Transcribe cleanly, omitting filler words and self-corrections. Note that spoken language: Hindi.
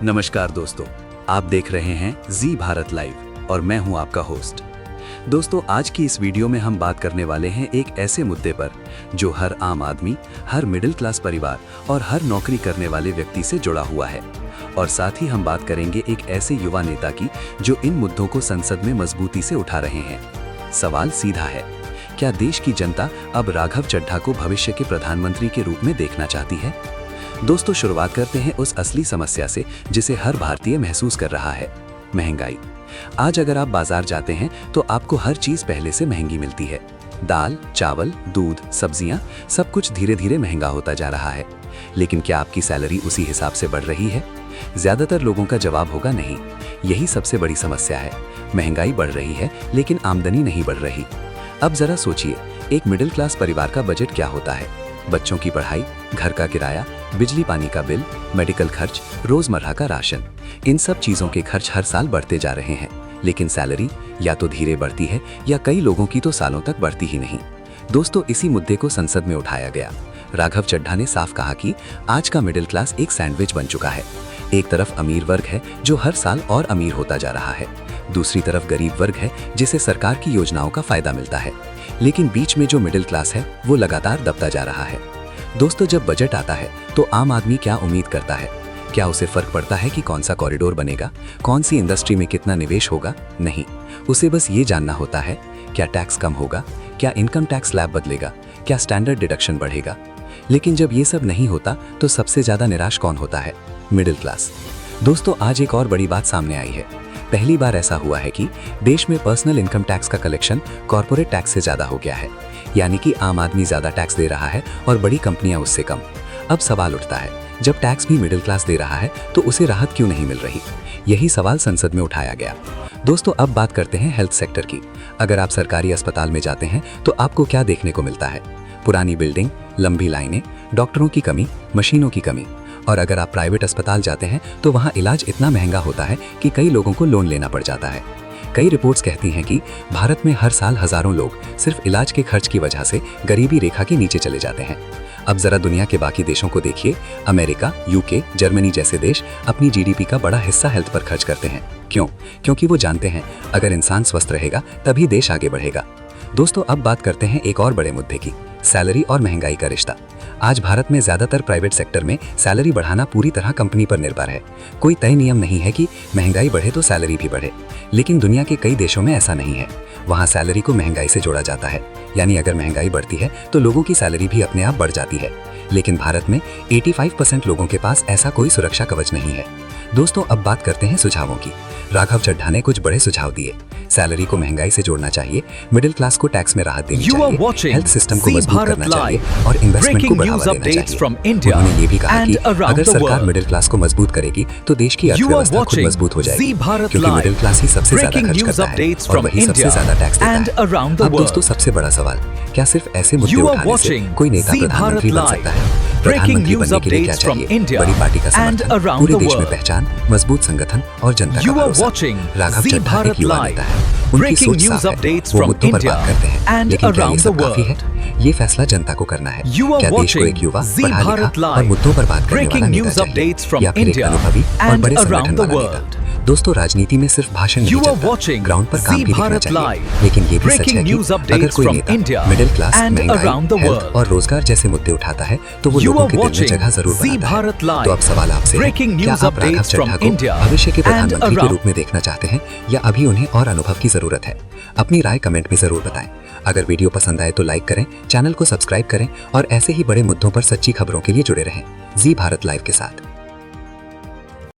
नमस्कार दोस्तों, आप देख रहे हैं जी भारत लाइव और मैं हूं आपका होस्ट। दोस्तों, आज की इस वीडियो में हम बात करने वाले हैं एक ऐसे मुद्दे पर जो हर आम आदमी, हर मिडिल क्लास परिवार और हर नौकरी करने वाले व्यक्ति से जुड़ा हुआ है। और साथ ही हम बात करेंगे एक ऐसे युवा नेता की जो इन मुद्दों को संसद में मजबूती से उठा रहे हैं। सवाल सीधा है, क्या देश की जनता अब राघव चड्ढा को भविष्य के प्रधानमंत्री के रूप में देखना चाहती है? दोस्तों, शुरुआत करते हैं उस असली समस्या से जिसे हर भारतीय महसूस कर रहा है, महंगाई। आज अगर आप बाजार जाते हैं तो आपको हर चीज पहले से महंगी मिलती है। दाल, चावल, दूध, सब्जियां, सब कुछ धीरे धीरे महंगा होता जा रहा है। लेकिन क्या आपकी सैलरी उसी हिसाब से बढ़ रही है? ज्यादातर लोगों का जवाब होगा नहीं। यही सबसे बड़ी समस्या है। महंगाई बढ़ रही है लेकिन आमदनी नहीं बढ़ रही। अब जरा सोचिए, एक मिडिल क्लास परिवार का बजट क्या होता है? बच्चों की पढ़ाई, घर का किराया, बिजली पानी का बिल, मेडिकल खर्च, रोजमर्रा का राशन, इन सब चीजों के खर्च हर साल बढ़ते जा रहे हैं। लेकिन सैलरी या तो धीरे बढ़ती है या कई लोगों की तो सालों तक बढ़ती ही नहीं। दोस्तों, इसी मुद्दे को संसद में उठाया गया। राघव चड्ढा ने साफ कहा कि आज का मिडिल क्लास एक सैंडविच बन चुका है। एक तरफ अमीर वर्ग है जो हर साल और अमीर होता जा रहा है, दूसरी तरफ गरीब वर्ग है जिसे सरकार की योजनाओं का फायदा मिलता है। लेकिन बीच में जो मिडिल क्लास है वो लगातार दबता जा रहा है। दोस्तों, जब बजट आता है तो आम आदमी क्या उम्मीद करता है? क्या उसे फर्क पड़ता है कि कौन सा कॉरिडोर बनेगा, कौन सी इंडस्ट्री में कितना निवेश होगा? नहीं, उसे बस ये जानना होता है, क्या टैक्स कम होगा, क्या इनकम टैक्स स्लैब बदलेगा, क्या स्टैंडर्ड डिडक्शन बढ़ेगा। लेकिन जब ये सब नहीं होता तो सबसे ज्यादा निराश कौन होता है? Middle class. दोस्तों, आज एक और बड़ी बात सामने आई है। पहली बार ऐसा हुआ है कि देश में पर्सनल इनकम टैक्स का कलेक्शन कॉर्पोरेट टैक्स से ज्यादा हो गया है। यानी कि आम आदमी ज्यादा टैक्स दे रहा है और बड़ी कंपनियां उससे कम। अब सवाल उठता है, जब टैक्स भी मिडिल क्लास दे रहा है तो उसे राहत क्यों नहीं मिल रही? यही सवाल संसद में उठाया गया। दोस्तों, अब बात करते हैं हेल्थ सेक्टर की। अगर आप सरकारी अस्पताल में जाते हैं तो आपको क्या देखने को मिलता है? पुरानी बिल्डिंग, लंबी लाइनें, डॉक्टरों की कमी, मशीनों की कमी। और अगर आप प्राइवेट अस्पताल जाते हैं तो वहाँ इलाज इतना महंगा होता है कि कई लोगों को लोन लेना पड़ जाता है। कई रिपोर्ट्स कहती हैं कि भारत में हर साल हजारों लोग सिर्फ इलाज के खर्च की वजह से गरीबी रेखा के नीचे चले जाते हैं। अब जरा दुनिया के बाकी देशों को देखिए। अमेरिका, यूके, जर्मनी जैसे देश अपनी जीडीपी का बड़ा हिस्सा हेल्थ पर खर्च करते हैं। क्यों? क्योंकि वो जानते हैं अगर इंसान स्वस्थ रहेगा तभी देश आगे बढ़ेगा। दोस्तों, अब बात करते हैं एक और बड़े मुद्दे की, सैलरी और महंगाई का रिश्ता। आज भारत में ज्यादातर प्राइवेट सेक्टर में सैलरी बढ़ाना पूरी तरह कंपनी पर निर्भर है। कोई तय नियम नहीं है कि महंगाई बढ़े तो सैलरी भी बढ़े। लेकिन दुनिया के कई देशों में ऐसा नहीं है। वहाँ सैलरी को महंगाई से जोड़ा जाता है। यानी अगर महंगाई बढ़ती है तो लोगों की सैलरी भी अपने आप बढ़ जाती है। लेकिन भारत में 85% लोगों के पास ऐसा कोई सुरक्षा कवच नहीं है। दोस्तों, अब बात करते हैं सुझावों की। राघव चड्ढा ने कुछ बड़े सुझाव दिए। सैलरी को महंगाई से जोड़ना चाहिए, मिडिल क्लास को टैक्स में राहत देनी चाहिए, हेल्थ सिस्टम को मजबूत करना चाहिए और इन्वेस्टमेंट को बढ़ावा देना चाहिए। उन्होंने ये भी कहा कि अगर सरकार मिडिल क्लास को मजबूत करेगी तो देश की अर्थव्यवस्था खुद मजबूत हो जाएगी, क्योंकि मिडिल क्लास ही सबसे ज्यादा खर्च करता है और वही सबसे ज्यादा टैक्स देता है। अब दोस्तों, सबसे बड़ा सवाल, क्या सिर्फ ऐसे मुद्दे उठाने से कोई नेता प्रधानमंत्री बन सकता है? प्रधानमंत्री बनने के लिए क्या चाहिए? बड़ी पार्टी का समर्थन, पूरे देश में पहचान, मजबूत संगठन और जनता का भरोसा। राघव चड्ढा एक युवा नेता है। उनकी सोच साफ है, वो मुद्दों पर बात करते हैं। लेकिन क्या ये सब काफी है? ये फैसला जनता को करना है। क्या देश को एक युवा, पढ़ा लिखा और मुद्दों पर बात करने वाला नेता चाहिए या फिर एक अनुभवी और बड़े संगठन वाला नेता? दोस्तों, राजनीति में सिर्फ भाषण नहीं चलता, ग्राउंड पर काम भी दिखना चाहिए। लेकिन ये भी सच है कि अगर कोई नेता मिडिल क्लास, महंगाई, हेल्थ और रोजगार जैसे मुद्दे उठाता है तो वो लोगों के दिल में जगह जरूर बनाता है। तो अब सवाल आपसे है, क्या आप राघव चड्ढा को भविष्य के प्रधानमंत्री के रूप में देखना चाहते हैं या अभी उन्हें और अनुभव की जरूरत है? अपनी राय कमेंट में जरूर बताएं। अगर वीडियो पसंद आए तो लाइक करें, चैनल को सब्सक्राइब करें और ऐसे ही बड़े मुद्दों पर सच्ची खबरों के लिए जुड़े रहें जी भारत लाइव के साथ।